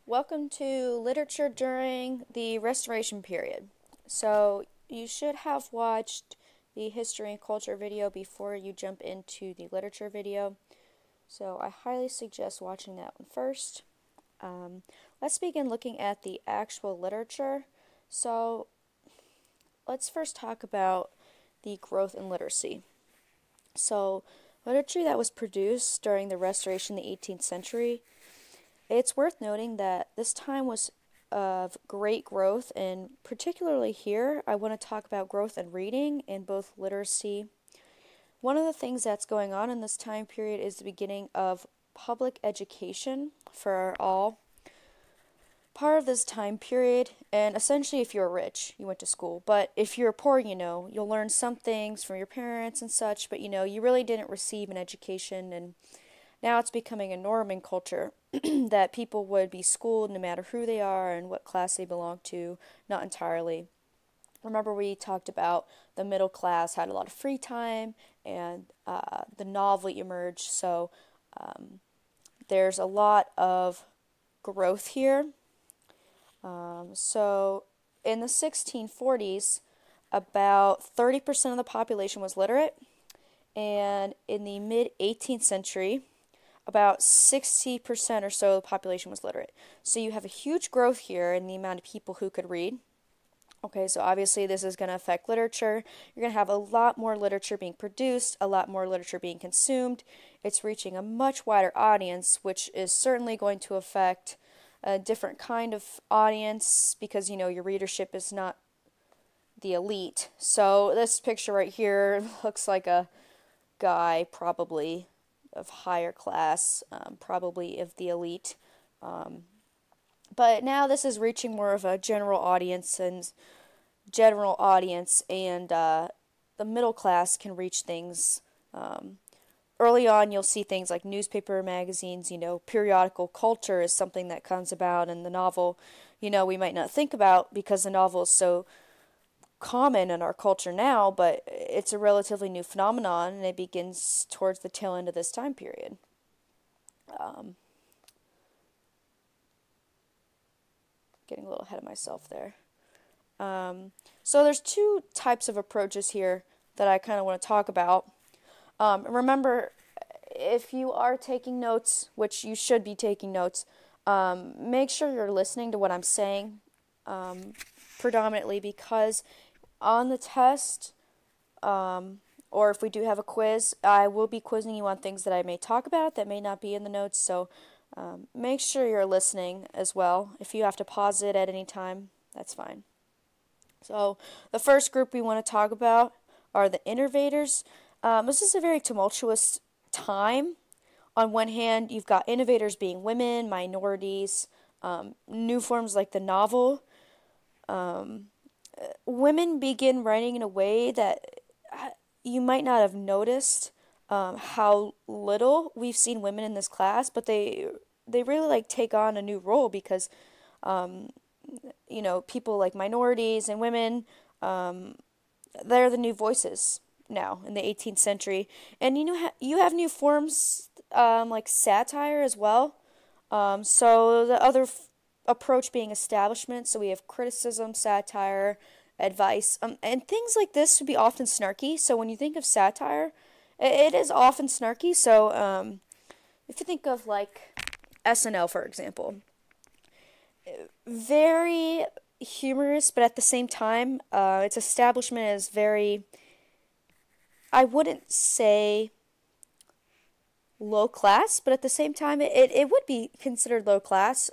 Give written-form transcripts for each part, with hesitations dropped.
Welcome to literature during the Restoration period. So you should have watched the history and culture video before you jump into the literature video. So I highly suggest watching that one first. Let's begin looking at the actual literature. So let's first talk about the growth in literacy. So literature that was produced during the Restoration in the 18th century, it's worth noting that this time was of great growth, and particularly here, I want to talk about growth in reading in both literacy. One of the things that's going on in this time period is the beginning of public education for all. Part of this time period, and essentially if you're rich, you went to school, but if you're poor, you'll learn some things from your parents and such, but you really didn't receive an education, and now it's becoming a norm in culture that people would be schooled no matter who they are and what class they belong to, not entirely. Remember, we talked about the middle class had a lot of free time, and the novel emerged, so there's a lot of growth here. So in the 1640s, about 30% of the population was literate, and in the mid-18th century, about 60% or so of the population was literate. So you have a huge growth here in the amount of people who could read. Okay, so obviously this is going to affect literature. You're going to have a lot more literature being produced, a lot more literature being consumed. It's reaching a much wider audience, which is certainly going to affect a different kind of audience because, your readership is not the elite. So this picture right here looks like a guy probably of higher class, probably of the elite. But now this is reaching more of a general audience, and the middle class can reach things. Early on, you'll see things like newspaper, magazines, periodical culture is something that comes about, and the novel, we might not think about because the novel is so common in our culture now, but it's a relatively new phenomenon, and it begins towards the tail end of this time period. Getting a little ahead of myself there. So there's two types of approaches here that I kind of want to talk about. Remember, if you are taking notes, which you should be taking notes, make sure you're listening to what I'm saying, predominantly because on the test, or if we do have a quiz, I will be quizzing you on things that I may talk about that may not be in the notes, so make sure you're listening as well. If you have to pause it at any time, that's fine. So the first group we want to talk about are the innovators. This is a very tumultuous time. On one hand, you've got innovators being women, minorities, new forms like the novel. Women begin writing in a way that you might not have noticed how little we've seen women in this class, but they really take on a new role because people like minorities and women, they're the new voices now in the 18th century. And you have new forms like satire as well. So the other approach being establishment, so we have criticism, satire, advice, and things like this would be often snarky. So when you think of satire, it is often snarky. So if you think of SNL, for example, very humorous, but at the same time, its establishment is very, I wouldn't say low class, but at the same time, it would be considered low class.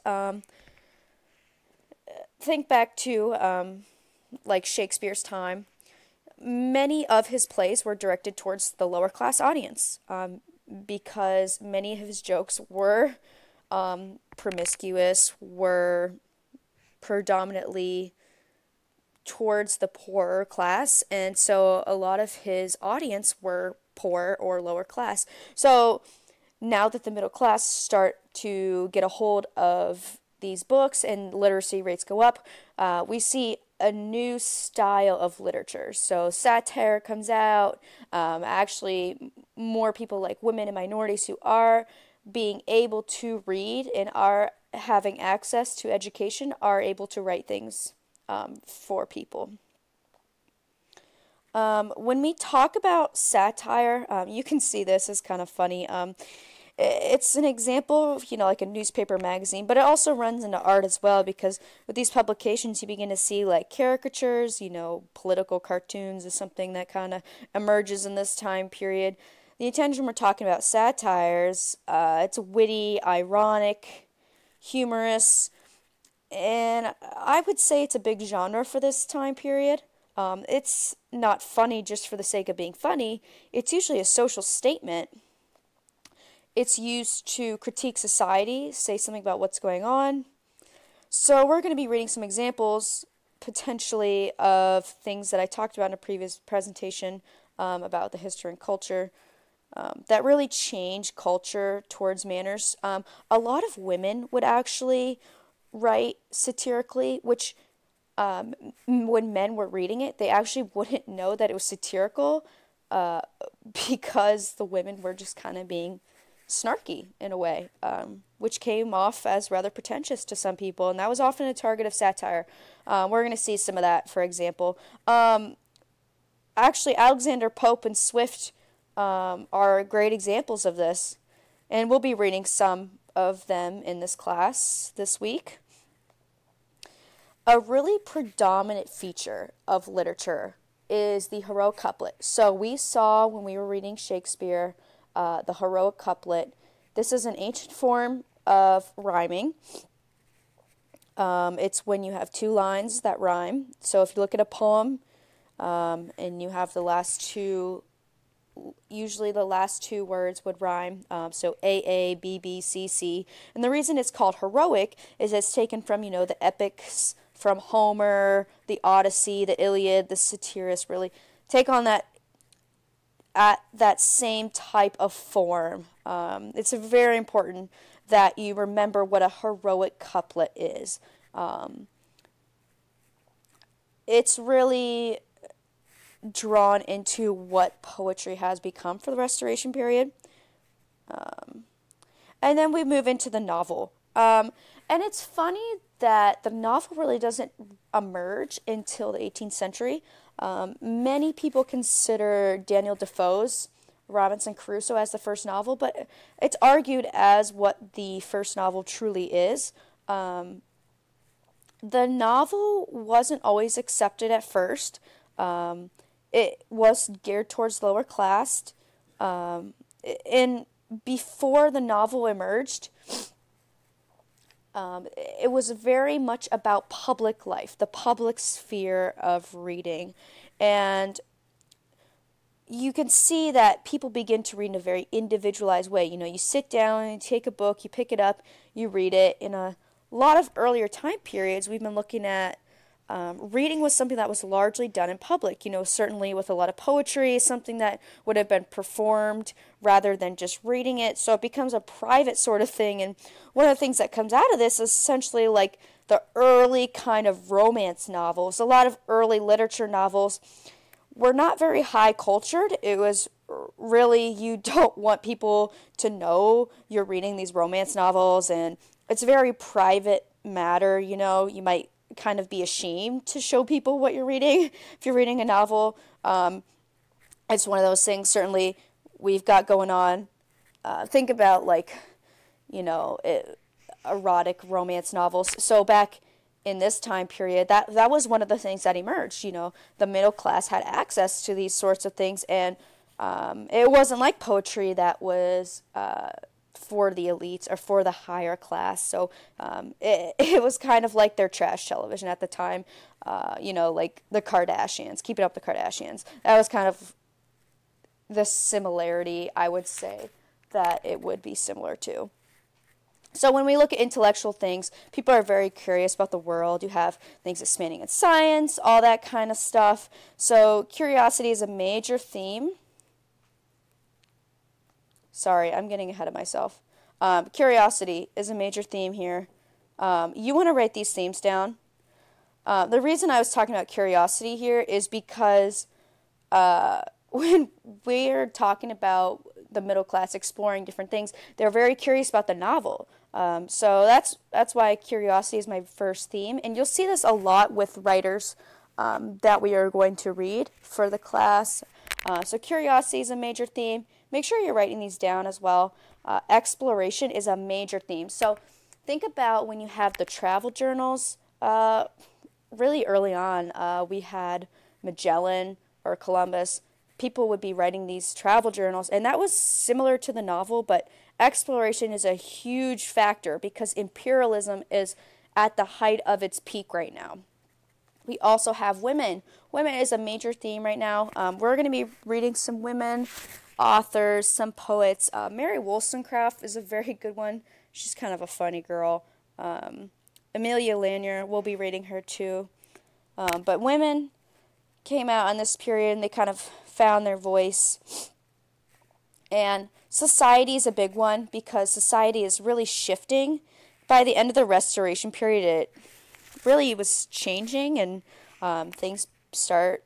Think back to Shakespeare's time. Many of his plays were directed towards the lower class audience because many of his jokes were promiscuous, were predominantly towards the poorer class, and so a lot of his audience were poor or lower class. So now that the middle class start to get a hold of these books and literacy rates go up, we see a new style of literature. So satire comes out, actually more people like women and minorities who are being able to read and are having access to education are able to write things for people. When we talk about satire, you can see this as kind of funny. It's an example of, like a newspaper magazine, but it also runs into art as well, because with these publications you begin to see like caricatures, political cartoons is something that kind of emerges in this time period. The intention we're talking about satires, it's witty, ironic, humorous, and I would say it's a big genre for this time period. It's not funny just for the sake of being funny. It's usually a social statement. It's used to critique society, say something about what's going on. So we're going to be reading some examples, potentially, of things that I talked about in a previous presentation about the history and culture that really change culture towards manners. A lot of women would actually write satirically, which when men were reading it, they actually wouldn't know that it was satirical because the women were just kind of being snarky in a way, which came off as rather pretentious to some people, and that was often a target of satire. We're going to see some of that, for example. Actually, Alexander Pope and Swift are great examples of this, and we'll be reading some of them in this class this week. A really predominant feature of literature is the heroic couplet. So we saw when we were reading Shakespeare the heroic couplet. This is an ancient form of rhyming. It's when you have two lines that rhyme. So if you look at a poem and you have the last two, usually the last two words would rhyme. So A, B, B, C, C. And the reason it's called heroic is it's taken from, the epics from Homer, the Odyssey, the Iliad, the Satyrus, really take on that same type of form. It's very important that you remember what a heroic couplet is. It's really drawn into what poetry has become for the Restoration period. And then we move into the novel. And it's funny that the novel really doesn't emerge until the 18th century. Many people consider Daniel Defoe's Robinson Crusoe as the first novel, but it's argued as what the first novel truly is. The novel wasn't always accepted at first. It was geared towards lower class. And before the novel emerged, it was very much about public life, the public sphere of reading. And you can see that people begin to read in a very individualized way. You sit down, you take a book, you pick it up, you read it. In a lot of earlier time periods, we've been looking at reading was something that was largely done in public, certainly with a lot of poetry, something that would have been performed rather than just reading it. So it becomes a private sort of thing. And one of the things that comes out of this is essentially like the early kind of romance novels. A lot of early literature novels were not very high cultured. It was really, you don't want people to know you're reading these romance novels, and it's a very private matter. You might kind of be ashamed to show people what you're reading if you're reading a novel. It's one of those things certainly we've got going on. Think about erotic romance novels. So back in this time period, that was one of the things that emerged. The middle class had access to these sorts of things, and it wasn't like poetry that was for the elites or for the higher class. So it was kind of like their trash television at the time, like the Kardashians, Keeping Up with the Kardashians. That was kind of the similarity, I would say, that it would be similar to. So when we look at intellectual things, people are very curious about the world. You have things expanding in science, all that kind of stuff. So curiosity is a major theme. Sorry, I'm getting ahead of myself. Curiosity is a major theme here. You want to write these themes down. The reason I was talking about curiosity here is because when we're talking about the middle class exploring different things, they're very curious about the novel. So that's why curiosity is my first theme, and you'll see this a lot with writers that we are going to read for the class. So curiosity is a major theme. Make sure you're writing these down as well. Exploration is a major theme. So think about when you have the travel journals. Really early on, we had Magellan or Columbus. People would be writing these travel journals, and that was similar to the novel, but exploration is a huge factor because imperialism is at the height of its peak right now. We also have women. Women is a major theme right now. We're going to be reading some women authors, some poets. Mary Wollstonecraft is a very good one. She's kind of a funny girl. Amelia Lanier, we'll be reading her too. But women came out in this period and they kind of found their voice. And society is a big one because society is really shifting. By the end of the Restoration period, it really was changing, and things start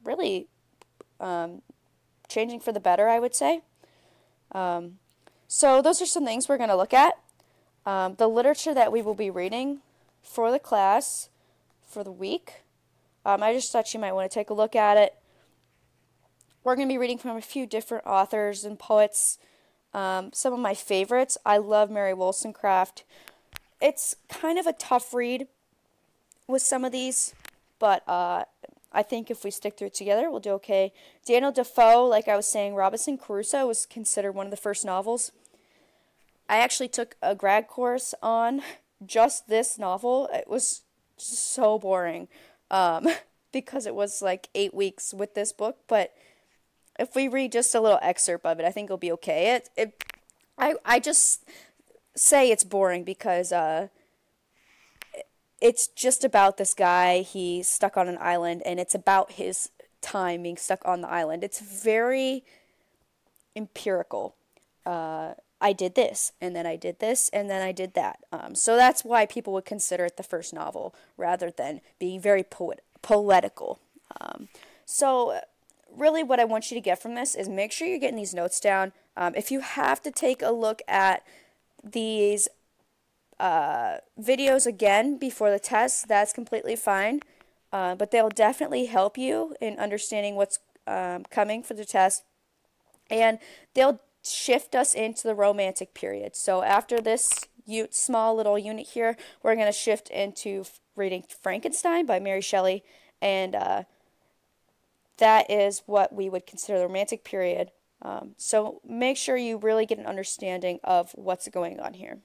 really changing for the better, I would say. So those are some things we're going to look at. The literature that we will be reading for the class for the week. I just thought you might want to take a look at it. We're going to be reading from a few different authors and poets. Some of my favorites. I love Mary Wollstonecraft. It's kind of a tough read with some of these, but I think if we stick through it together, we'll do okay. Daniel Defoe, like I was saying, Robinson Crusoe was considered one of the first novels. I actually took a grad course on just this novel. It was so boring because it was like 8 weeks with this book, but if we read just a little excerpt of it, I think it'll be okay. I just say it's boring because it's just about this guy. He's stuck on an island, and it's about his time being stuck on the island. It's very empirical. I did this, and then I did this, and then I did that. So that's why people would consider it the first novel rather than being very poetical. So really what I want you to get from this is make sure you're getting these notes down. If you have to take a look at these videos again before the test, that's completely fine. But they'll definitely help you in understanding what's coming for the test. And they'll shift us into the Romantic period. So after this small little unit here, we're going to shift into reading Frankenstein by Mary Shelley. And that is what we would consider the Romantic period. So make sure you really get an understanding of what's going on here.